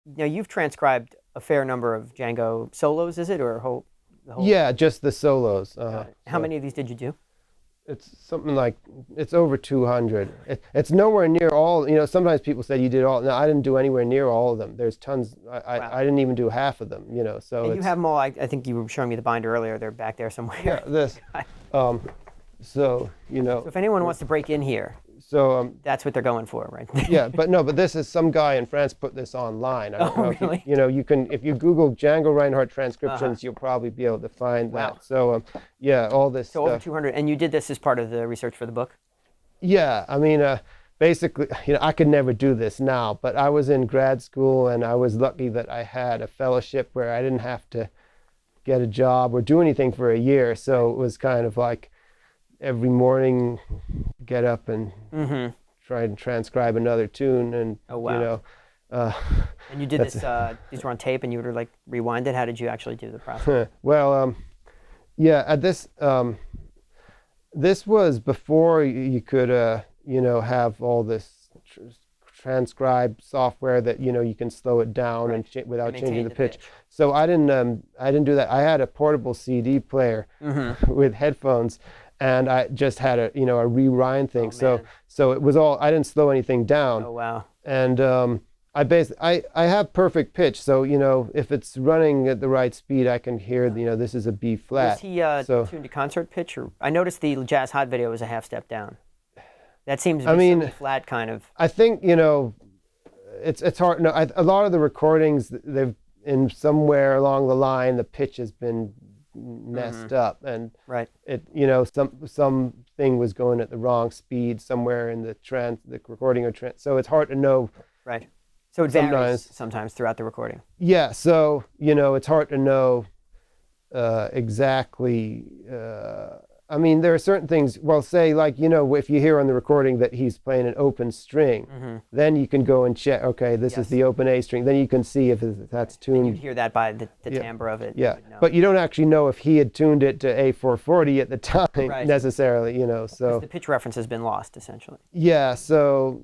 Now you've transcribed a fair number of Django solos, is it, or the whole? Yeah, just the solos. Got it. How So many of these did you do? it's something like it's over 200. It's nowhere near all. Sometimes people say you did all. No, I didn't do anywhere near all of them. There's tons. Wow. I didn't even do half of them. So And you it's have them all. I think you were showing me the binder earlier. They're back there somewhere. yeah this. Um, so So if anyone wants to break in here, so that's what they're going for, right? yeah, but this is some guy in France put this online. I don't know if really? you can if you Google Django Reinhardt transcriptions, you'll probably be able to find Wow. that. So yeah, all this So over stuff. 200, and you did this as part of the research for the book? Yeah, I mean, basically, I could never do this now, but I was in grad school and I was lucky that I had a fellowship where I didn't have to get a job or do anything for a year. So it was kind of like every morning get up and try and transcribe another tune. And, Oh, wow. And you did this, these were on tape and you would like rewind it. How did you actually do the process? well, yeah, at this was before you could, have all this transcribe software that, you can slow it down and without changing the pitch. So I didn't do that. I had a portable CD player with headphones, and I just had a rewind thing. Oh, so it was all, I didn't slow anything down. Oh, wow. And I have perfect pitch. So, if it's running at the right speed, I can hear, this is a B flat. Was he tuned to concert pitch? Or I noticed the Jazz Hot video was a half step down. That seems to be flat kind of. I think, it's hard. No, a lot of the recordings, they've in somewhere along the line, the pitch has been messed up, and right. It, something was going at the wrong speed somewhere in the recording or so it's hard to know. Right. So it varies sometimes throughout the recording. Yeah. So, it's hard to know exactly. I mean, there are certain things, well, say like, if you hear on the recording that he's playing an open string, then you can go and check, okay, this is the open A string. Then you can see if that's tuned. You'd hear that by the timbre of it. Yeah, but you don't actually know if he had tuned it to A440 at the time necessarily, so. The pitch reference has been lost, essentially. Yeah, so,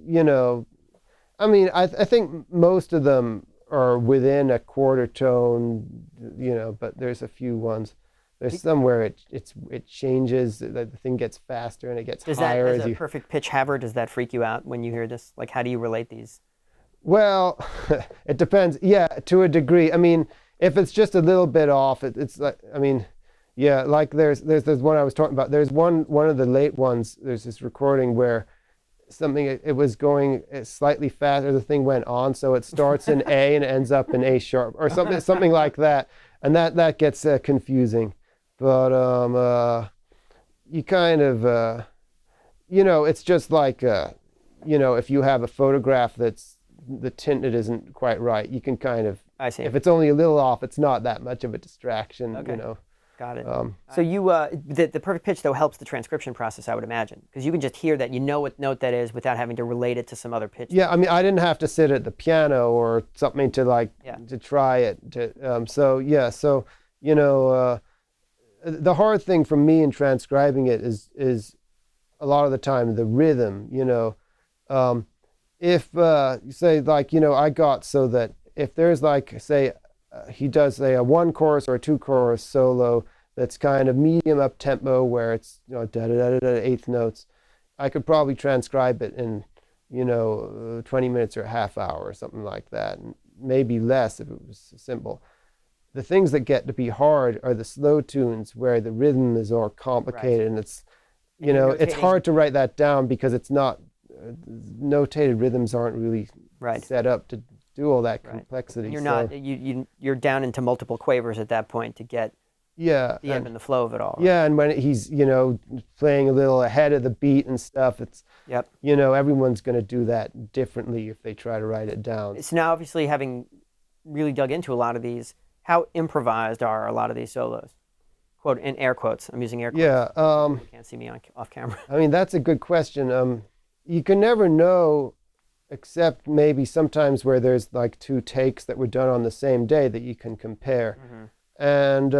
I mean, I think most of them are within a quarter tone, but there's a few ones. There's somewhere it changes, the thing gets faster and it gets higher. Does a perfect pitch haver, does that freak you out when you hear this? Like, how do you relate these? Well, it depends. Yeah, to a degree. I mean, if it's just a little bit off, it's like, I mean, yeah, like there's one I was talking about. There's one of the late ones, there's this recording where it was going slightly faster, the thing went on, so it starts in A and ends up in A sharp or something like that. And that gets confusing. But you kind of, it's just like, if you have a photograph that's the tint isn't quite right, you can kind of, I see. If it's only a little off, it's not that much of a distraction, Got it. So the perfect pitch, though, helps the transcription process, I would imagine, because you can just hear that, what note that is without having to relate it to some other pitch. Yeah, I mean, I didn't have to sit at the piano or something to to try it. The hard thing for me in transcribing it is a lot of the time the rhythm. If say like I got so that if there's like say he does say a one chorus or a two chorus solo that's kind of medium up tempo where it's da da da da eighth notes, I could probably transcribe it in 20 minutes or a half hour or something like that, and maybe less if it was simple. The things that get to be hard are the slow tunes where the rhythm is all complicated, and it's it's hard to write that down because it's not notated rhythms aren't really set up to do all that complexity. And you're down into multiple quavers at that point to get the ebb and the flow of it all. Yeah, and when he's playing a little ahead of the beat and stuff, it's everyone's going to do that differently if they try to write it down. So now, obviously, having really dug into a lot of these, how improvised are a lot of these solos? Quote in air quotes. I'm using air quotes. Yeah. You can't see me off camera. I mean, that's a good question. You can never know, except maybe sometimes where there's like two takes that were done on the same day that you can compare. And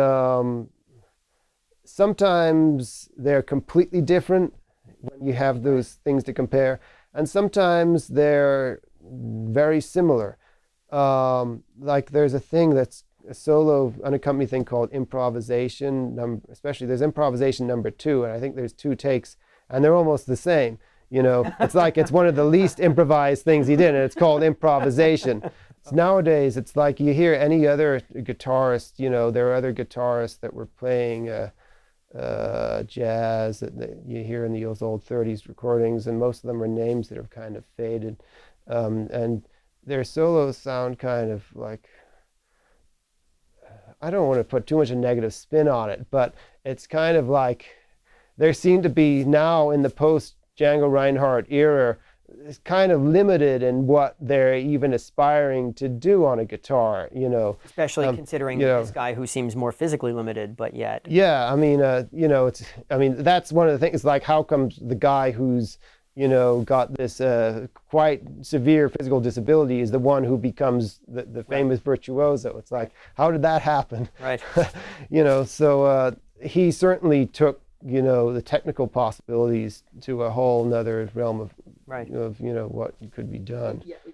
sometimes they're completely different when you have those things to compare. And sometimes they're very similar. Like there's a thing that's a solo unaccompanied thing called improvisation. Especially there's improvisation number 2, and I think there's 2 takes, and they're almost the same. You know, it's like it's one of the least improvised things he did, and it's called improvisation. So nowadays, it's like you hear any other guitarist. You know, there are other guitarists that were playing jazz that you hear in those old 30s recordings, and most of them are names that have kind of faded, and their solos sound kind of like, I don't want to put too much a negative spin on it, but it's kind of like there seem to be now in the post Django Reinhardt era, is kind of limited in what they're even aspiring to do on a guitar, you know. Especially considering this guy who seems more physically limited, but yet. Yeah, I mean, you know, that's one of the things, like how comes the guy who's, you know, got this quite severe physical disability is the one who becomes the famous virtuoso. It's like, how did that happen? Right. You know, so he certainly took, you know, the technical possibilities to a whole nother realm of, right. of, you know, what could be done. Yeah,